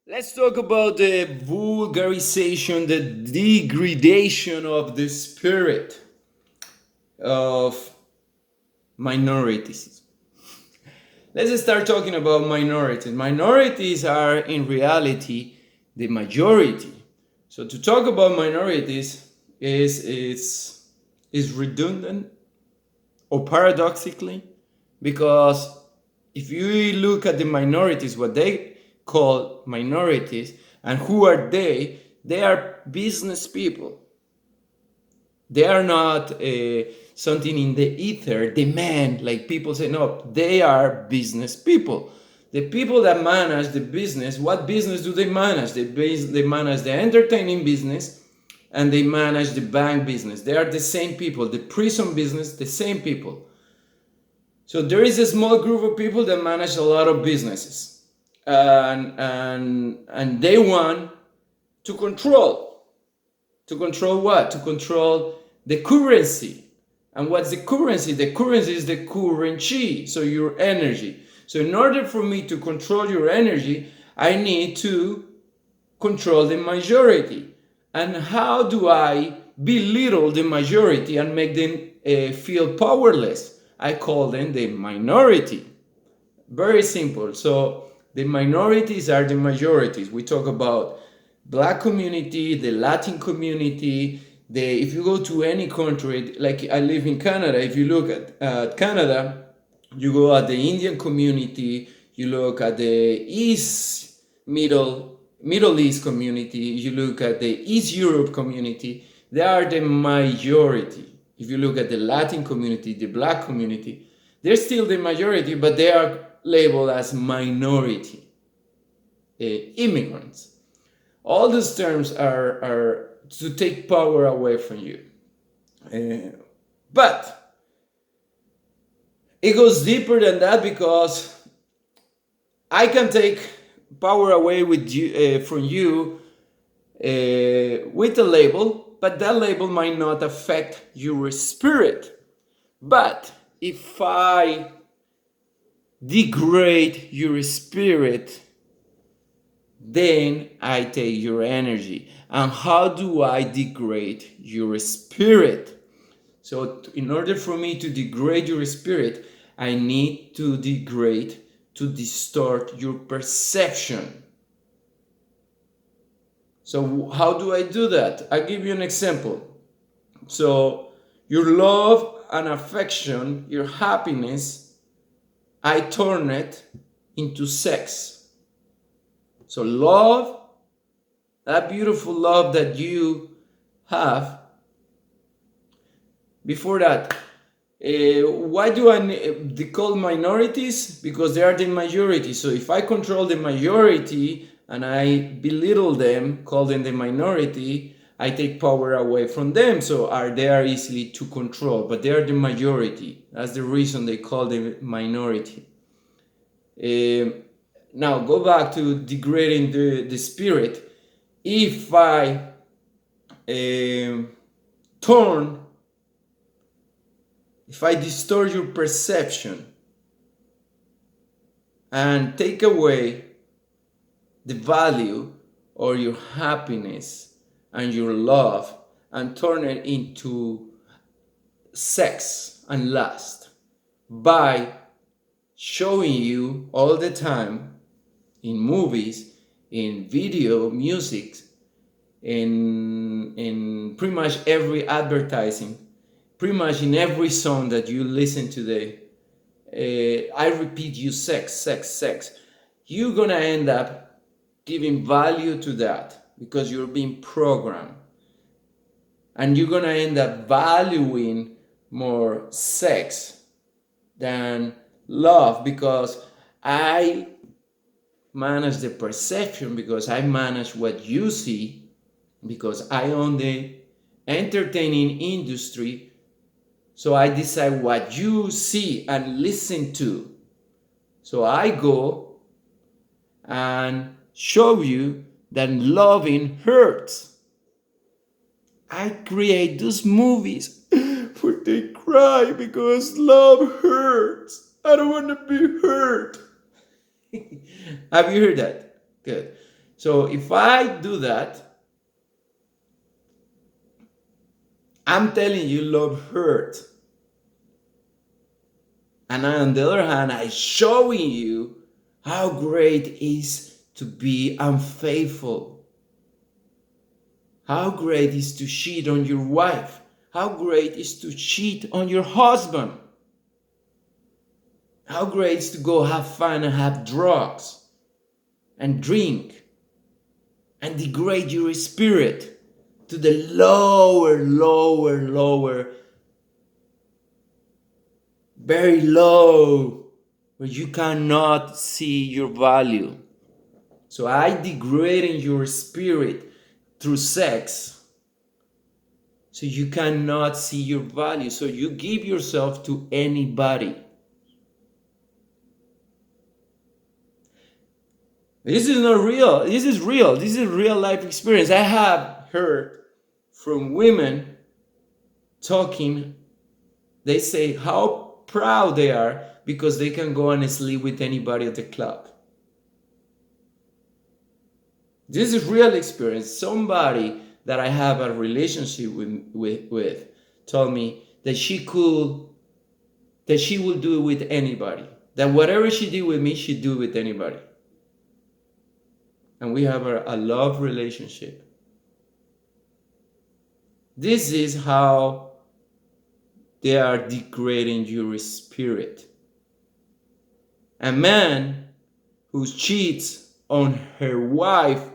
Let's talk about the vulgarization, the degradation of the spirit of minorities. Let's start talking about minorities. Minorities are in reality the majority. So to talk about minorities is redundant or paradoxically, because if you look at the minorities, what they call minorities, and who are they? They are business people. They are not something in the ether, demand, like people say. No, they are business people. The people that manage the business, what business do they manage? They manage the entertaining business and they manage the bank business. They are the same people. The prison business, the same people. So there is a small group of people that manage a lot of businesses, and they want to control. To control what? To control the currency. And what's the currency? The currency is the currency, so your energy. So in order for me to control your energy, I need to control the majority. And how do I belittle the majority and make them feel powerless? I call them the minority. Very simple. So the minorities are the majorities. We talk about black community, the Latin community. If you go to any country, like I live in Canada, if you look at Canada, you go at the Indian community, you look at the Middle East community, you look at the East Europe community, they are the majority. If you look at the Latin community, the black community, they're still the majority, but they are labeled as minority immigrants. All these terms are to take power away from you. But it goes deeper than that, because I can take power away from you with a label, but that label might not affect your spirit. But if I degrade your spirit, then I take your energy. And how do I degrade your spirit? So in order for me to degrade your spirit, I need to degrade, to distort your perception. So how do I do that? I'll give you an example. So your love and affection, your happiness, I turn it into sex. So love, that beautiful love that you have, before that, why do they call minorities? Because they are the majority. So if I control the majority and I belittle them, call them the minority, I take power away from them. So they are easily to control, but they are the majority. That's the reason they call them minority. Now go back to degrading the spirit. If I if I distort your perception and take away the value or your happiness and your love and turn it into sex and lust by showing you all the time in movies, in video, music, in pretty much every advertising, pretty much in every song that you listen today, I repeat you sex, sex, sex. You're gonna end up giving value to that because you're being programmed. And you're gonna end up valuing more sex than love, because I manage the perception, because I manage what you see, because I own the entertaining industry. So I decide what you see and listen to. So I go and show you that loving hurts. I create those movies where they cry because love hurts. I don't want to be hurt. Have you heard that? Good. So if I do that, I'm telling you love hurt. And on the other hand, I'm showing you how great it is to be unfaithful. How great it is to cheat on your wife. How great it is to cheat on your husband. How great it is to go have fun and have drugs and drink and degrade your spirit to the lower, very low, where you cannot see your value. So I degrading your spirit through sex, so you cannot see your value, so you give yourself to anybody. This is not real. This is real. This is real life experience. I have heard from women talking. They say how proud they are because they can go and sleep with anybody at the club. This is real experience. Somebody that I have a relationship with told me that she will do it with anybody. That whatever she did with me, she'd do it with anybody. And we have a love relationship. This is how they are degrading your spirit. A man who cheats on her wife,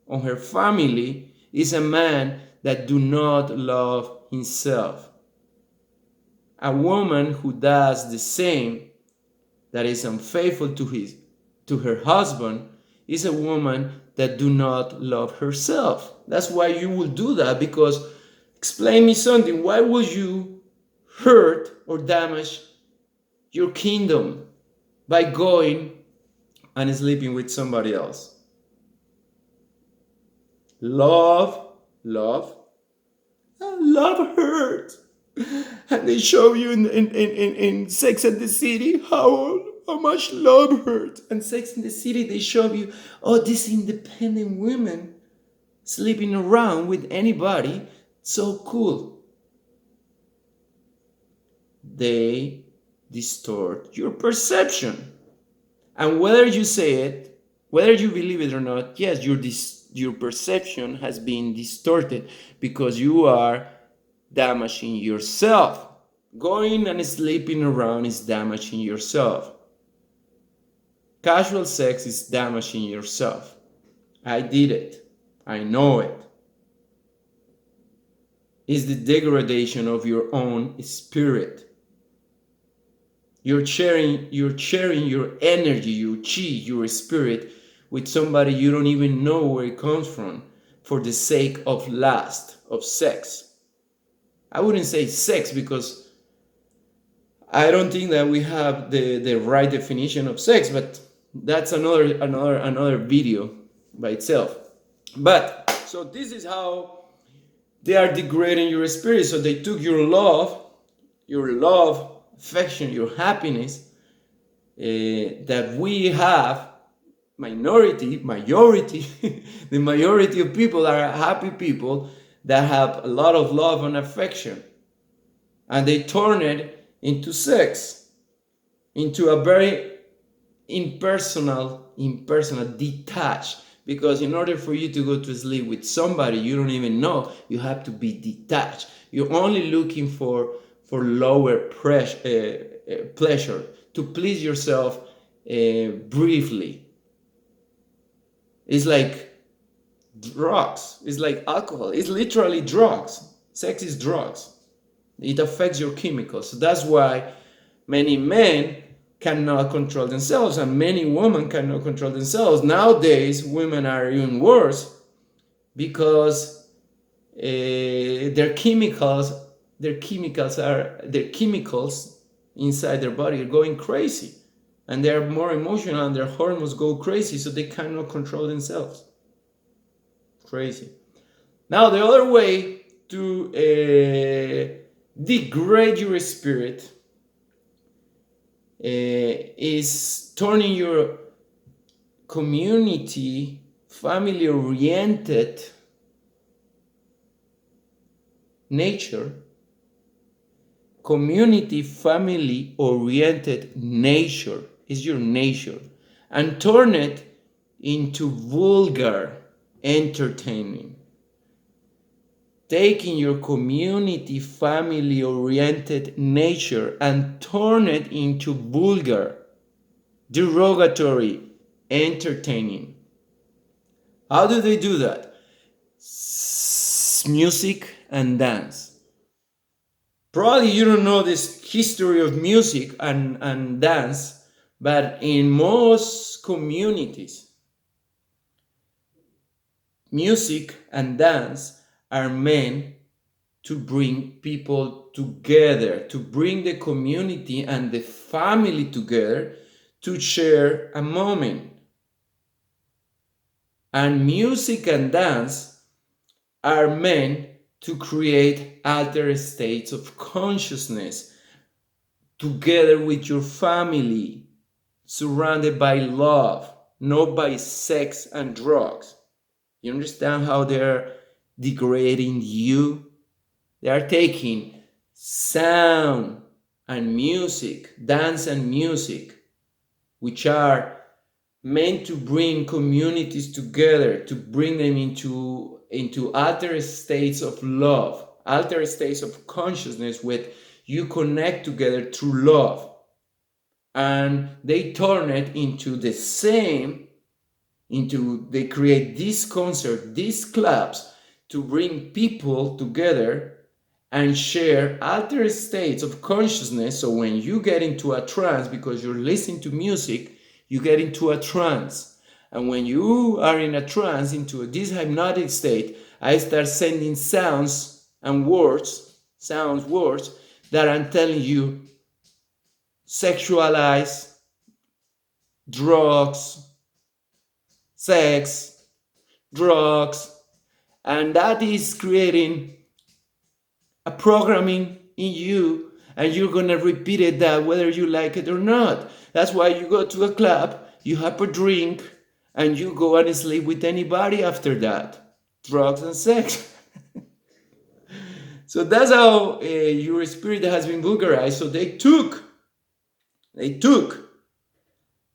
on her family, is a man that do not love himself. A woman who does the same, that is unfaithful to her husband, is a woman that do not love herself. That's why you will do that, because explain me something. Why would you hurt or damage your kingdom by going and sleeping with somebody else? Love hurt. And they show you in Sex and the City how much love hurt. And Sex and the City, they show you, oh, these independent women sleeping around with anybody, so cool. They distort your perception. And whether you say it, whether you believe it or not, yes, your perception has been distorted because you are damaging yourself. Going and sleeping around is damaging yourself. Casual sex is damaging yourself. I did it. I know it. It's the degradation of your own spirit. You're sharing your energy, your chi, your spirit with somebody you don't even know where it comes from, for the sake of lust, of sex. I wouldn't say sex because I don't think that we have the right definition of sex, but that's another video by itself. But so this is how they are degrading your spirit. So they took your love, affection, your happiness that we have. Majority, the majority of people are happy people that have a lot of love and affection, and they turn it into sex, into a very impersonal, detached. Because in order for you to go to sleep with somebody you don't even know, you have to be detached. You're only looking for lower pleasure, to please yourself briefly. It's like drugs. It's like alcohol. It's literally drugs. Sex is drugs. It affects your chemicals. So that's why many men cannot control themselves and many women cannot control themselves. Nowadays, women are even worse because their chemicals inside their body are going crazy. And they are more emotional and their hormones go crazy, so they cannot control themselves. Crazy. Now, the other way to degrade your spirit is turning your community family oriented nature, community family oriented nature is your nature, and turn it into vulgar entertainment. Taking your community family oriented nature and turn it into vulgar, derogatory entertaining. How do they do that? Music and dance. Probably you don't know this history of music and dance, but in most communities, music and dance are meant to bring people together, to bring the community and the family together to share a moment. And music and dance are meant to create altered states of consciousness together with your family, surrounded by love, not by sex and drugs. You understand how they're degrading you? They are taking sound and music, dance and music, which are meant to bring communities together, to bring them into altered states of love, altered states of consciousness with you connect together through love. And they turn it into the same, they create this concert, these clubs to bring people together and share altered states of consciousness. So when you get into a trance, because you're listening to music, you get into a trance. And when you are in a trance, into this hypnotic state, I start sending sounds and words, words that I'm telling you, sexualize, drugs, sex, drugs, and that is creating a programming in you, and you're gonna repeat it that whether you like it or not. That's why you go to a club, you have a drink, and you go and sleep with anybody after that. Drugs and sex. So that's how your spirit has been vulgarized. So they took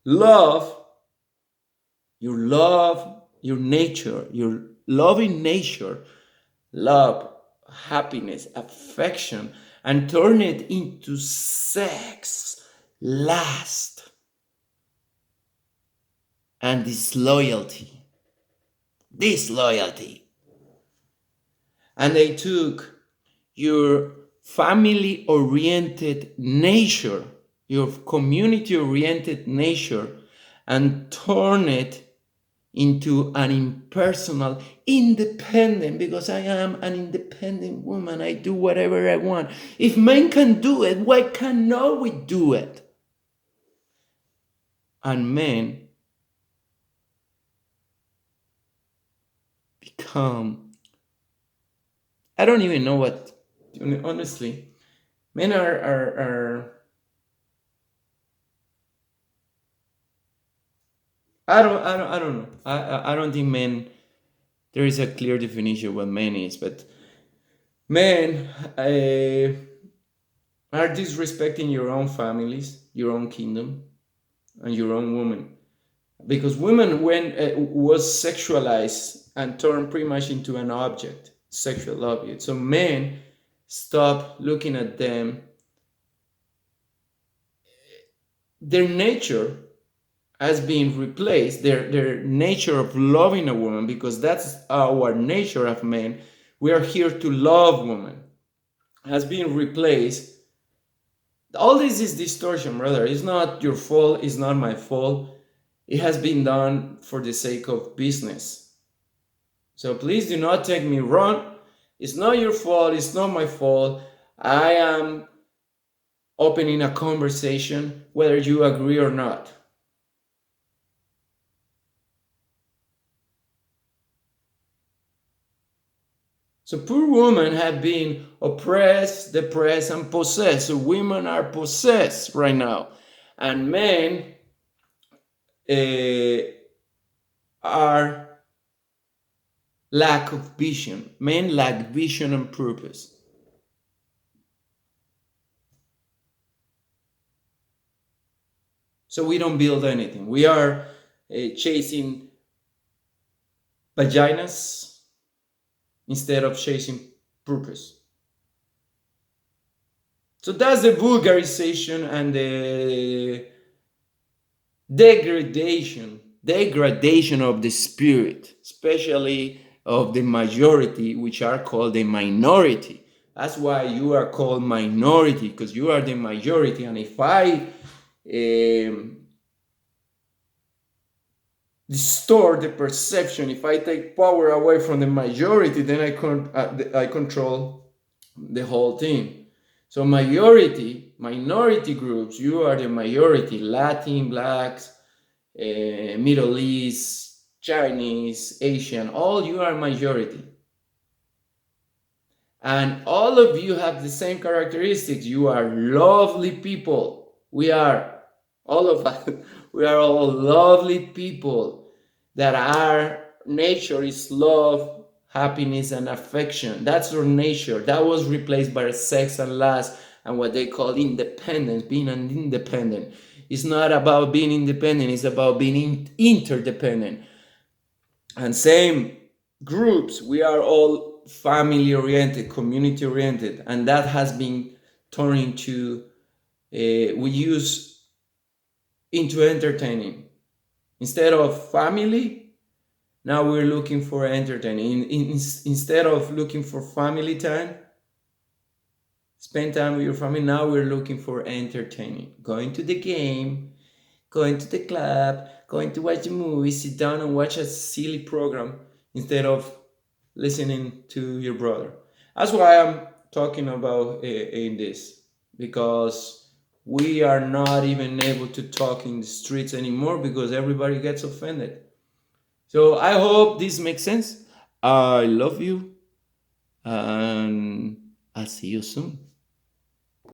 love, your nature, your loving nature, love, happiness, affection, and turn it into sex, lust, and disloyalty. Disloyalty. And they took your family oriented nature, your community oriented nature, and turn it into an impersonal, independent, because I am an independent woman. I do whatever I want. If men can do it, why cannot we do it? And men become, I don't even know what, honestly, men are I don't know. I don't think men, there is a clear definition of what man is, but men are disrespecting your own families, your own kingdom, and your own woman. Because women was sexualized and turned pretty much into an object, sexual object. So men stop looking at them. Their nature has been replaced, their nature of loving a woman, because that's our nature of men. We are here to love women, has been replaced. All this is distortion, brother. It's not your fault, it's not my fault. It has been done for the sake of business. So please do not take me wrong. It's not your fault, it's not my fault. I am opening a conversation whether you agree or not. So poor women have been oppressed, depressed, and possessed. So women are possessed right now. And men are lack of vision. Men lack vision and purpose. So we don't build anything. We are chasing vaginas instead of chasing purpose. So that's the vulgarization and the degradation of the spirit, especially of the majority, which are called the minority. That's why you are called minority, because you are the majority. And if I distort the perception, if I take power away from the majority, then I control the whole thing. So minority groups, you are the majority. Latin, blacks, Middle East, Chinese, Asian, all you are majority. And all of you have the same characteristics. You are lovely people. We are, all of us, we are all lovely people that our nature is love, happiness, and affection. That's our nature. That was replaced by sex and lust and what they call independence, being an independent. It's not about being independent, it's about being interdependent. And same groups, we are all family oriented, community oriented, and that has been turned into we use into entertaining instead of family. Now we're looking for entertaining. Instead of looking for family time, spend time with your family. Now we're looking for entertaining, going to the game, going to the club, going to watch a movie, sit down and watch a silly program instead of listening to your brother. That's why I'm talking about in this, because we are not even able to talk in the streets anymore because everybody gets offended. So I hope this makes sense. I love you, and I'll see you soon.